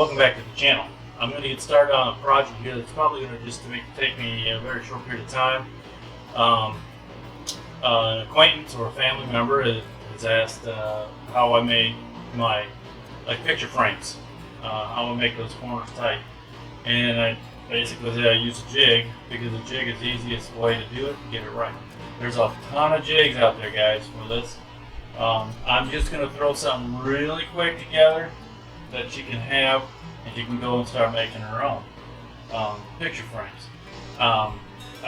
welcome back to the channel. I'm going to get started on a project here that's probably going to just take me a very short period of time. An acquaintance or a family member has asked how I made my picture frames, how I make those corners tight. And I basically said I use a jig because a jig is the easiest way to do it and get it right. There's a ton of jigs out there, guys, for this. I'm just going to throw something really quick together that she can have, and she can go and start making her own picture frames. I'm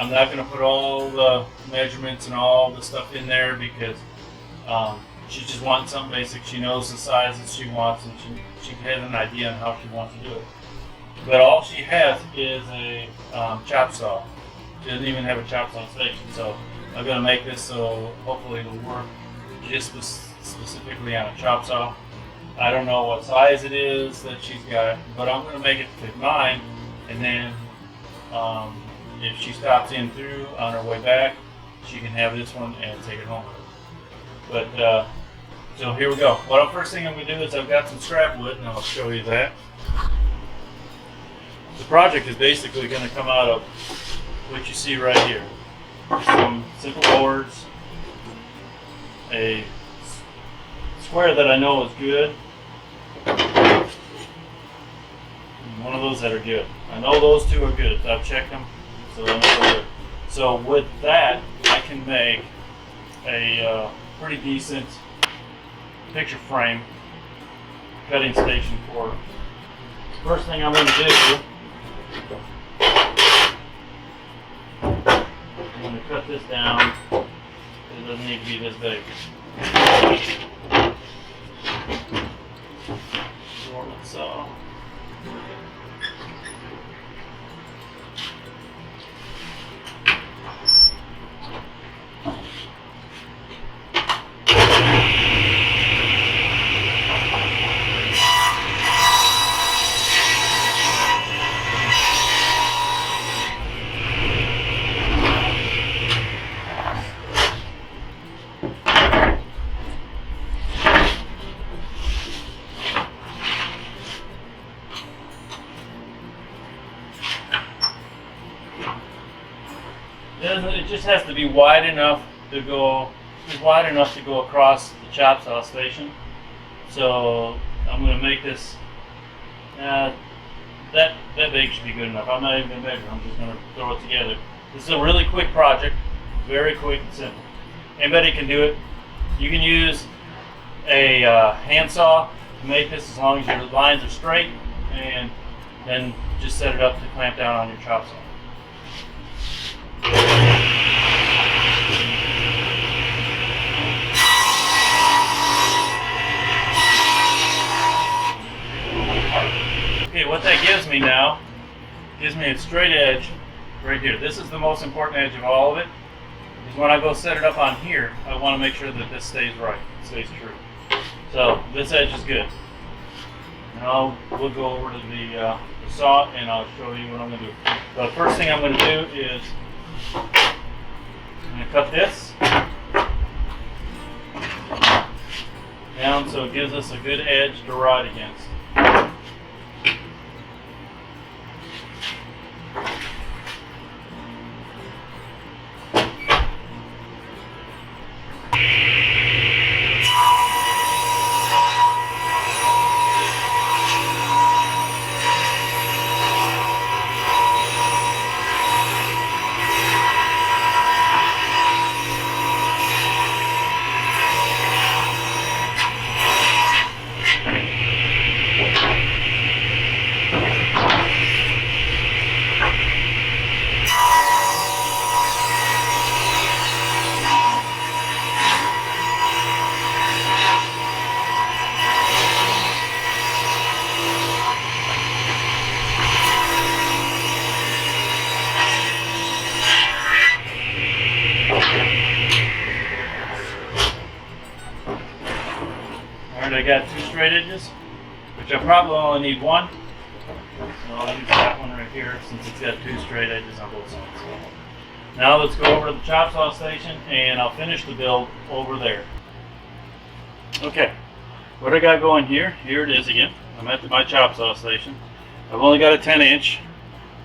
not going to put all the measurements and all the stuff in there because she just wants something basic. She knows the sizes she wants, and she has an idea on how she wants to do it. But all she has is a chop saw. She doesn't even have a chop saw station. So I'm going to make this so hopefully it'll work just specifically on a chop saw. I don't know what size it is that she's got, but I'm going to make it fit mine, and then if she stops in through on her way back, she can have this one and take it home. But so here we go. Well, the first thing I'm going to do is I've got some scrap wood, and I'll show you that. The project is basically going to come out of what you see right here. Some simple boards, a square that I know is good, and one of those that are good. I know those two are good. I've checked them, so I know they're good. So with that, I can make a pretty decent picture frame cutting station for her. First thing I'm going to do, I'm going to cut this down. It doesn't need to be this big. Normal saw. It just has to be wide enough to go across the chop saw station. So I'm going to make this that big should be good enough. I'm not even going to measure. I'm just going to throw it together. This is a really quick project, very quick and simple. Anybody can do it. You can use a handsaw to make this as long as your lines are straight, and then just set it up to clamp down on your chop saw. Okay, what that gives me now, gives me a straight edge right here. This is the most important edge of all of it. Because when I go set it up on here, I want to make sure that this stays right, stays true. So this edge is good. Now we'll go over to the saw, and I'll show you what I'm going to do. So the first thing I'm going to do is I'm going to cut this down so it gives us a good edge to ride against. I got two straight edges, which I probably only need one. So I'll use that one right here since it's got two straight edges on both sides. Now let's go over to the chop saw station and I'll finish the build over there. Okay, what I got going here, here it is again. I'm at my chop saw station. I've only got a 10-inch,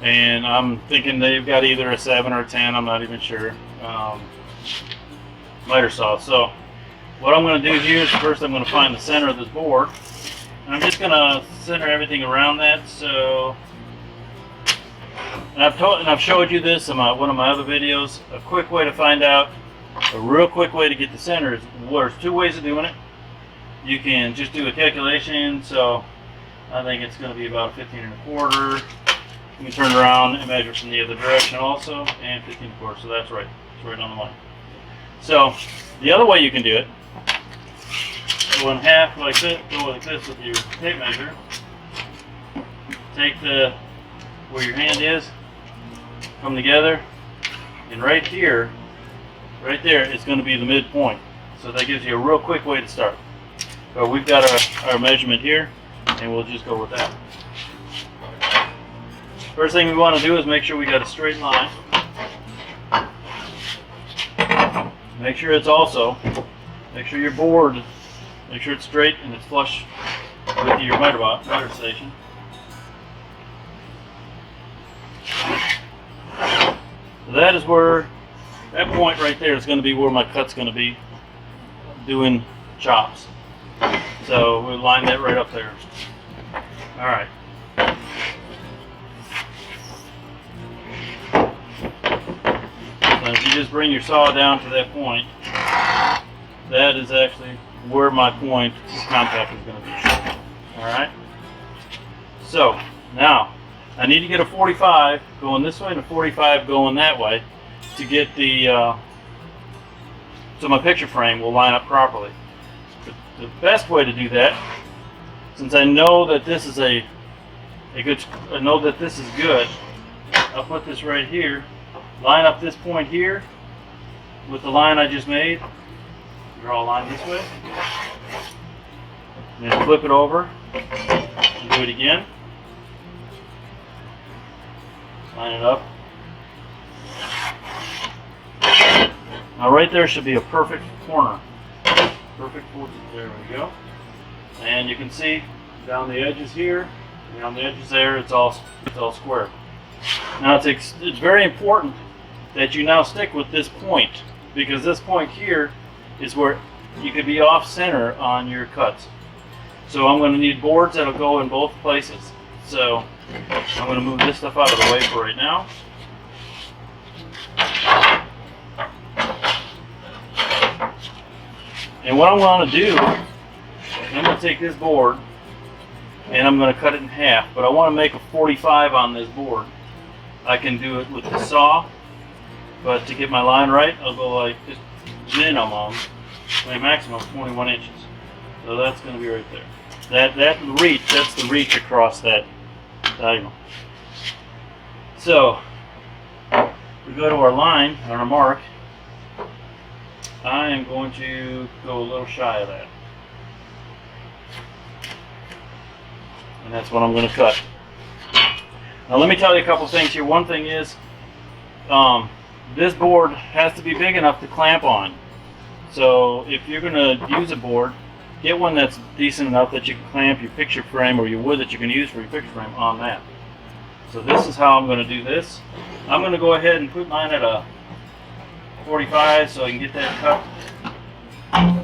and I'm thinking they've got either a 7 or a 10. I'm not even sure. Miter saw. So what I'm going to do here is first I'm going to find the center of this board, and I'm just going to center everything around that. So, and I've showed you this in one of my other videos. A quick way to find out, a real quick way to get the center is, there's two ways of doing it. You can just do a calculation. So I think it's going to be about 15 1/4. You can turn around and measure from the other direction also, and 15 1/4. So that's right. It's right on the line. So the other way you can do it, go in half like this, go like this with your tape measure. Take where your hand is, come together, and right here, right there is going to be the midpoint. So that gives you a real quick way to start. So we've got our measurement here, and we'll just go with that. First thing we want to do is make sure we got a straight line. Make sure it's make sure your board, make sure it's straight and it's flush with your miter station. So that is where, that point right there is going to be where my cut's going to be doing chops. So we'll line that right up there. All right. So if you just bring your saw down to that point, that is actually where my point of contact is going to be. All right. So now I need to get a 45 going this way and a 45 going that way to get the so my picture frame will line up properly. The best way to do that, since I know that this is I know that this is good, I'll put this right here, line up this point here with the line I just made, draw a line this way, and then flip it over, and do it again, line it up. Now right there should be a perfect corner. Perfect 14. There we go. And you can see down the edges here, down the edges there, it's all square. Now it's very important that you now stick with this point, because this point here is where you could be off center on your cuts. So I'm going to need boards that'll go in both places. So I'm going to move this stuff out of the way for right now. And what I'm going to do, I'm going to take this board and I'm going to cut it in half, but I want to make a 45 on this board. I can do it with the saw, but to get my line right, I'll go like just minimum, my maximum 21 inches. So that's going to be right there. That's the reach across that diagonal. So we go to our line, on our mark. I am going to go a little shy of that. And that's what I'm going to cut. Now let me tell you a couple things here. One thing is, this board has to be big enough to clamp on. So if you're going to use a board, get one that's decent enough that you can clamp your picture frame or your wood that you can use for your picture frame on that. So this is how I'm going to do this. I'm going to go ahead and put mine at a 45 so I can get that cut. I'm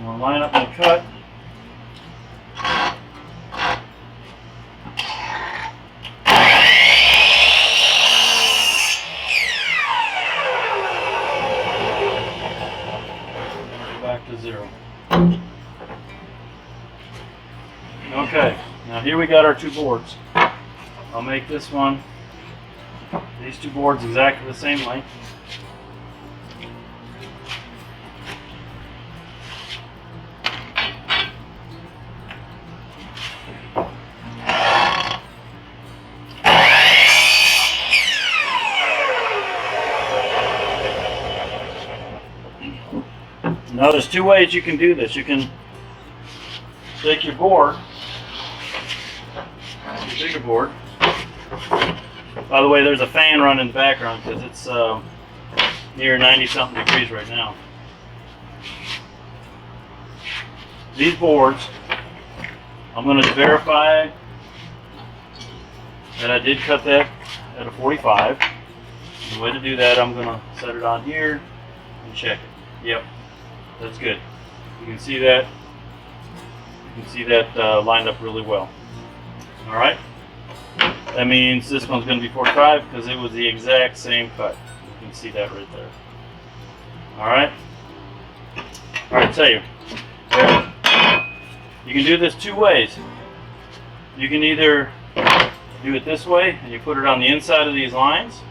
going to line up my cut. Back to 0. Okay, now here we got our two boards. I'll make this one, these two boards exactly the same length. Now there's two ways you can do this. You can take your board, your bigger board. By the way, there's a fan running in the background because it's near 90-something degrees right now. these boards, I'm going to verify that I did cut that at a 45. The way to do that, I'm going to set it on here and check it. Yep, that's good. You can see that. You can see that lined up really well. All right. That means this one's going to be 45 because it was the exact same cut. You can see that right there. All right. All right. Tell you. You can do this two ways. You can either do it this way and you put it on the inside of these lines,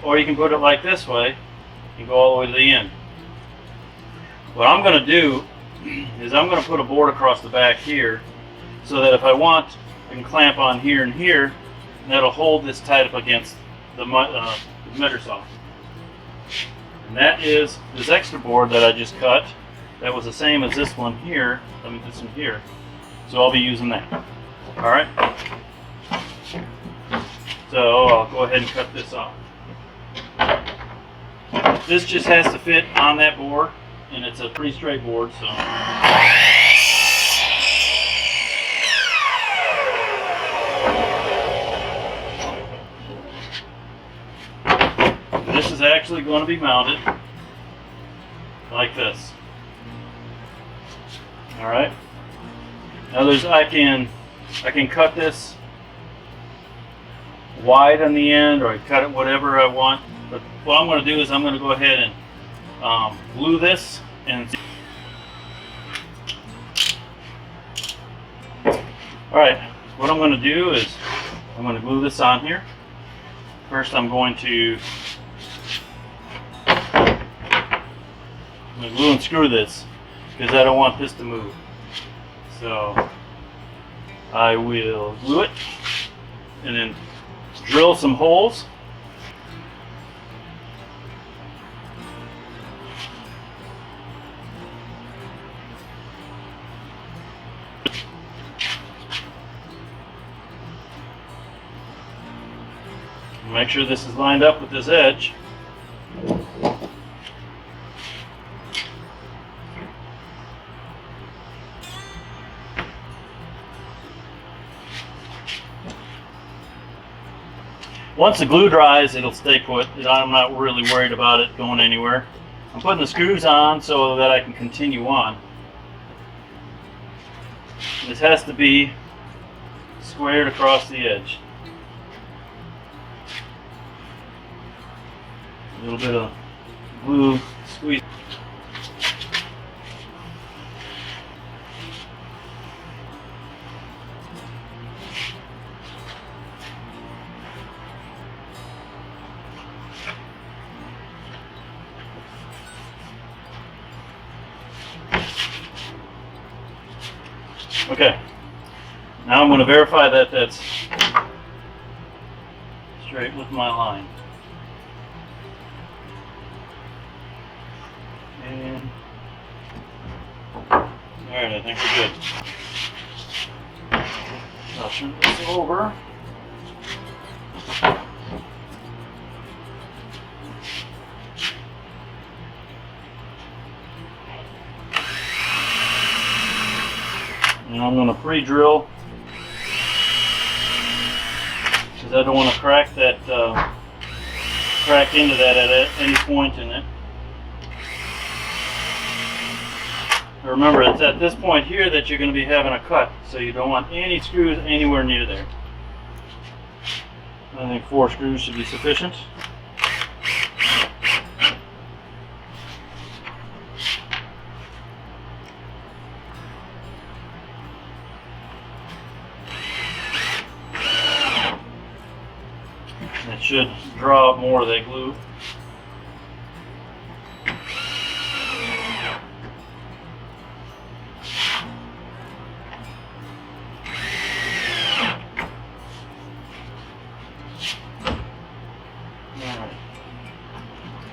or you can put it like this way and go all the way to the end. What I'm going to do is I'm going to put a board across the back here so that if I want, I can clamp on here and here, and that'll hold this tight up against the miter saw. And that is this extra board that I just cut. That was the same as this one here. Let me this one here. So I'll be using that. All right. So I'll go ahead and cut this off. This just has to fit on that board, and it's a pretty straight board, so. This is actually going to be mounted like this. All right. Now I can cut this wide on the end, or I cut it whatever I want. But what I'm going to do is I'm going to go ahead and glue this and. All right. What I'm going to do is I'm going to glue this on here. First, I'm going to glue and screw this because I don't want this to move. So I will glue it and then drill some holes. Make sure this is lined up with this edge. Once the glue dries, it'll stay put. I'm not really worried about it going anywhere. I'm putting the screws on so that I can continue on. This has to be squared across the edge. A little bit of glue squeeze. Okay, now I'm going to verify that that's straight with my line. And alright, I think we're good. I'll turn this over. And I'm going to pre-drill because I don't want to crack that, crack into that at any point in it. Remember, it's at this point here that you're going to be having a cut, so you don't want any screws anywhere near there. I think 4 screws should be sufficient. It should draw out more of that glue.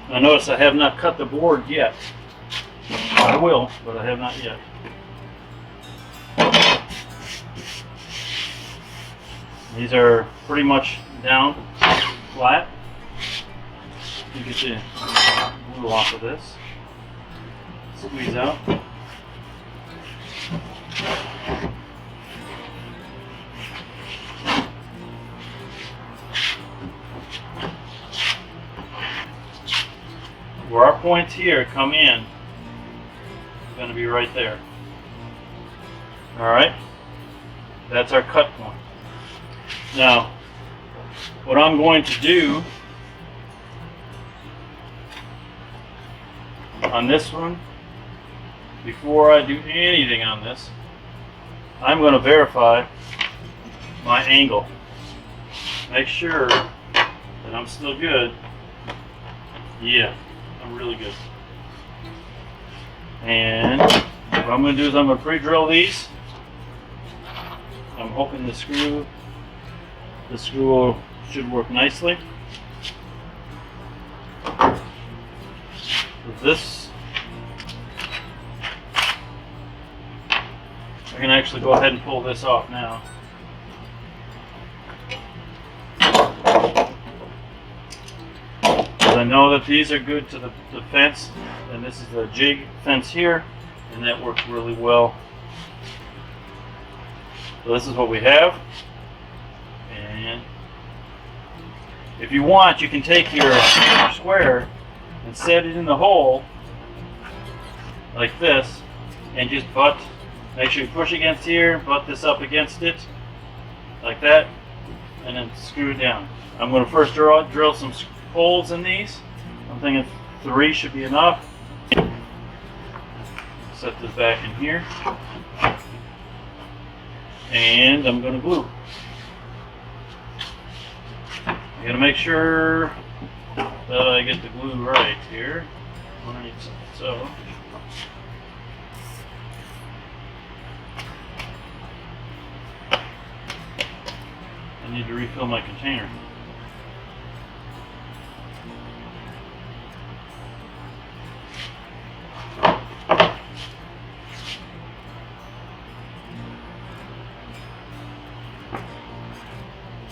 Now notice I have not cut the board yet. I will, but I have not yet. These are pretty much down flat. You get the glue off of this. Squeeze out. Where our points here come in, it's going to be right there. Alright? That's our cut point. Now, what I'm going to do on this one, before I do anything on this, I'm going to verify my angle. Make sure that I'm still good. Yeah, I'm really good. And what I'm going to do is I'm going to pre-drill these. I'm hoping the screw should work nicely. With this, I can actually go ahead and pull this off now. Because I know that these are good to the fence, and this is the jig fence here, and that works really well. So this is what we have. And if you want, you can take your square and set it in the hole like this, and just butt. Make sure you push against here, butt this up against it, like that, and then screw it down. I'm going to first drill some holes in these. I'm thinking 3 should be enough. Set this back in here, and I'm going to glue. I'm going to make sure that I get the glue right here. So. I need to refill my container.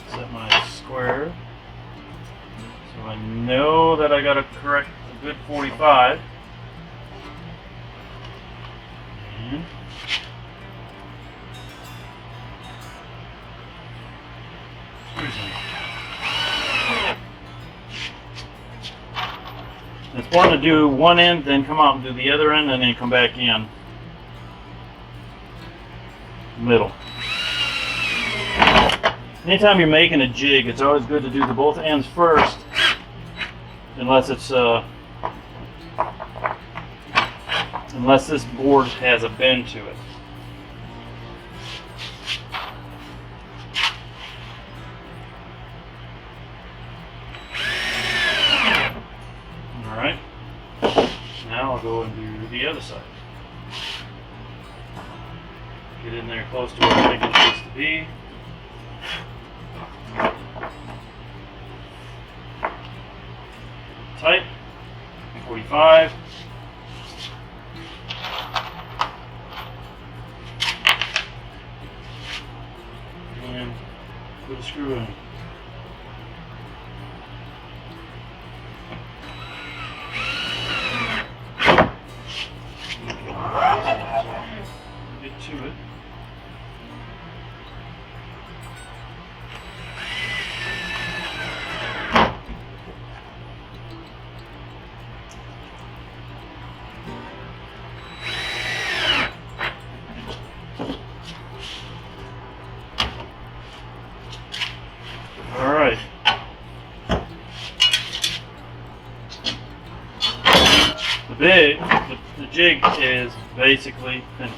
Set my square. So I know that I got a good 45. And it's important to do one end, then come out and do the other end, and then come back in. Middle. Anytime you're making a jig, it's always good to do the both ends first, unless it's unless this board has a bend to it. Alright, now I'll go and do the other side. Get in there close to where I think it needs to be. Tight, 45. And put a screw in. Get to it. Alright. The jig is basically finished.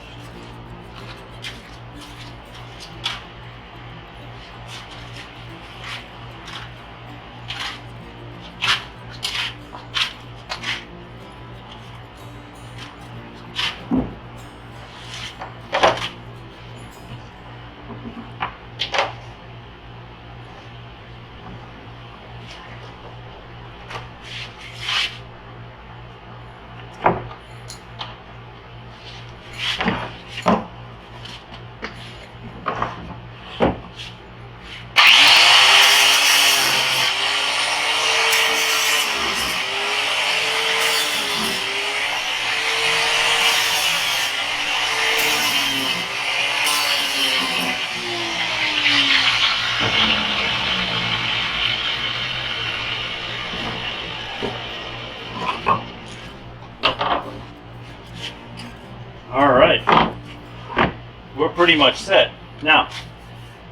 pretty much set. Now,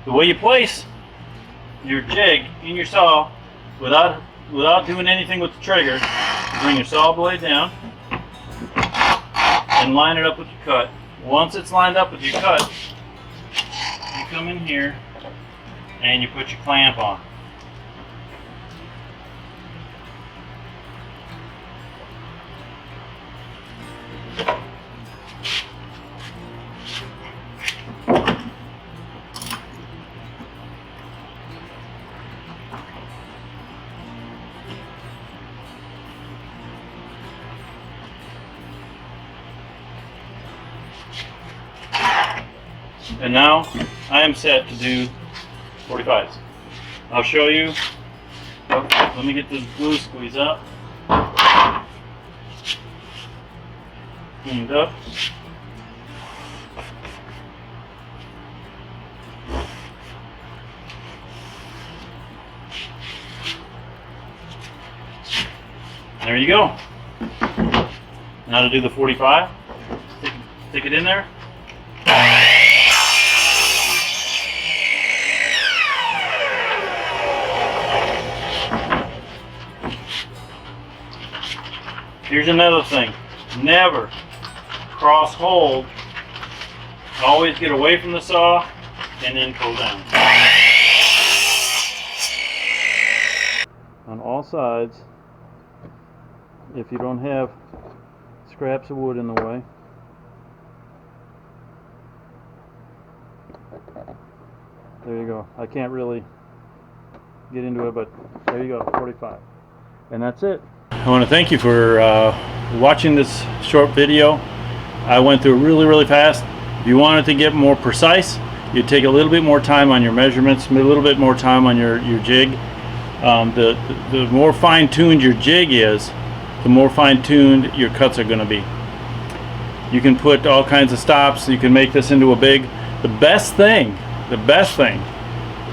the way you place your jig in your saw without doing anything with the trigger, you bring your saw blade down and line it up with your cut. Once it's lined up with your cut, you come in here and you put your clamp on. And now I am set to do 45s. I'll show you. Oh, let me get this glue squeeze up. Cleaned up. There you go. Now to do the 45. Stick it in there. Here's another thing. Never cross hold. Always get away from the saw and then pull down. On all sides, if you don't have scraps of wood in the way. There you go. I can't really get into it, but there you go, 45. And that's it. I want to thank you for watching this short video. I went through really fast. If you wanted to get more precise, you'd take a little bit more time on your measurements, a little bit more time on your jig. The more fine-tuned your jig is, the more fine-tuned your cuts are going to be. You can put all kinds of stops. You can make this into a big. The best thing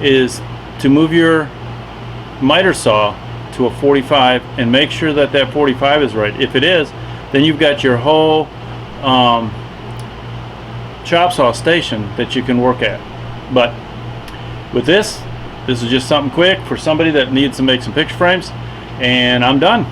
is to move your miter saw to a 45 and make sure that that 45 is right. If it is, then you've got your whole chop saw station that you can work at. But with this is just something quick for somebody that needs to make some picture frames, and I'm done.